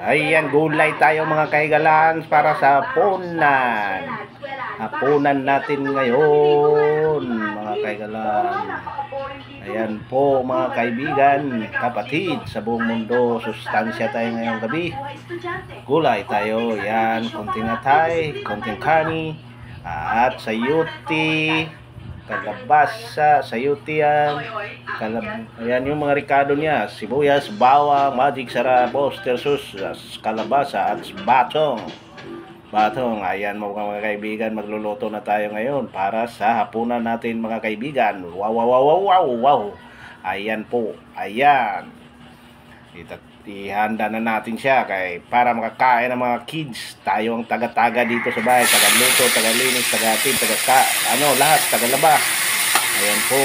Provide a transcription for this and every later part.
Ayan, gulay tayo mga kaigalan para sa hapunan. Hapunan natin ngayon mga kaigalan. Ayan po mga kaibigan, kapatid sa buong mundo, sustansya tayo ngayong gabi. Gulay tayo, yan, konting atay, konting kani, at sayuti, kalabasa, sayuti yan, ayan yung mga ricado niya, sibuyas, bawang, magic sarap, oyster sauce, kalabasa, at batong. Ayan mga kaibigan, magluluto na tayo ngayon para sa hapunan natin mga kaibigan. Wow. Ayan po, ayan. Ihanda na natin siya para makakain ng mga kids. Tayo ang taga-taga dito sa bahay, taga-luto, taga-linis, taga-atid, lahat, taga-laba. Ayan po.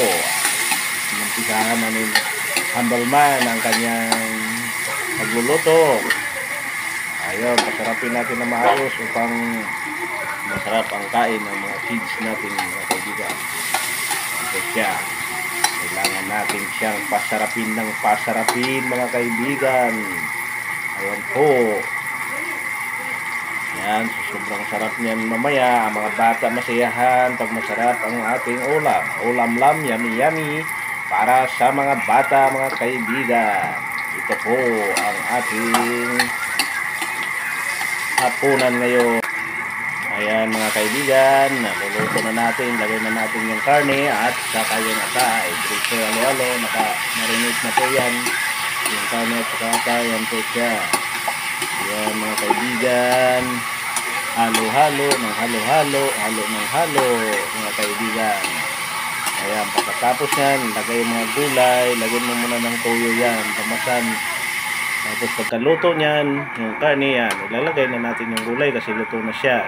Umpisahan namin humble man ang kanyang pagluluto. Ayun, pasarapin natin na maayos upang masarap ang kain ng mga kids natin mga kaibigan. Ito siya. Kailangan natin siyang pasarapin ng pasarapin mga kaibigan. Ayan po. Yan, sobrang sarap niyan mamaya. Ang mga bata masayahan pag masarap ang ating ulam. Ulam yummy para sa mga bata mga kaibigan. Ito po ang ating hapunan ngayon. Ayan mga kaibigan, naluluto na natin, lagay na natin yung karne at saka yung atay. Diretso halo-halo, naka-marinate na po yan. Yung karne at saka atay, yan po siya. Ayan mga kaibigan, halo-halo ng halo mga kaibigan. Ayan, pagkatapos yan, lagay yung mga gulay, lagay mo muna ng toyo yan, tamasan. Tapos pagkaluto niyan, yung karne yan, ilalagay na natin yung gulay kasi luto na siya.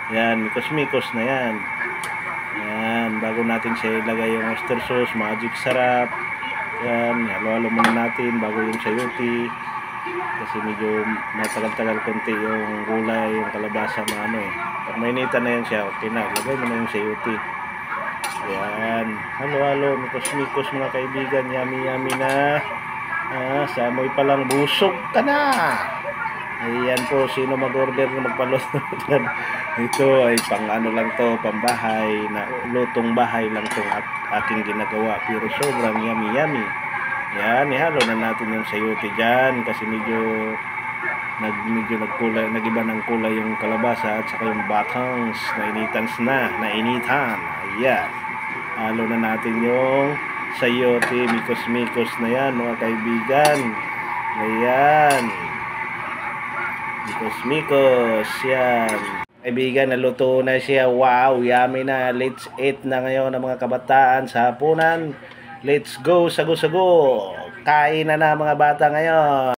Yan, mikos-mikos na yan. Yan, bago natin siya ilagay yung oyster sauce, magic sarap. Yan, halo-halo muna natin bago yung sayuti. Kasi medyo matagal-tagal konti yung gulay, yung kalabasa na Pag mainita na yan siya, okay na. Ilagay mo na yung sayuti. Yan, halo-halo, mikos-mikos mga kaibigan. Yummy na. Sa amoy palang busog ka na. Ayan po, sino mag-order na magpaluto dyan. Ito ay lang to, pambahay, na lutong bahay lang itong aking ginagawa. Pero sobrang yummy. Yan, ihalo na natin yung sayuti dyan kasi medyo nagkulay, nagiba ng kulay yung kalabasa at saka yung batangs, nainitan. Ayan, halo na natin yung sayote, mikos na yan mga kaibigan. Ayan, mikos yan kaibigan, naluto na siya. Wow, yummy na. Let's eat na ngayon ng mga kabataan sa hapunan. Let's go, sago-sago, kain na mga bata ngayon.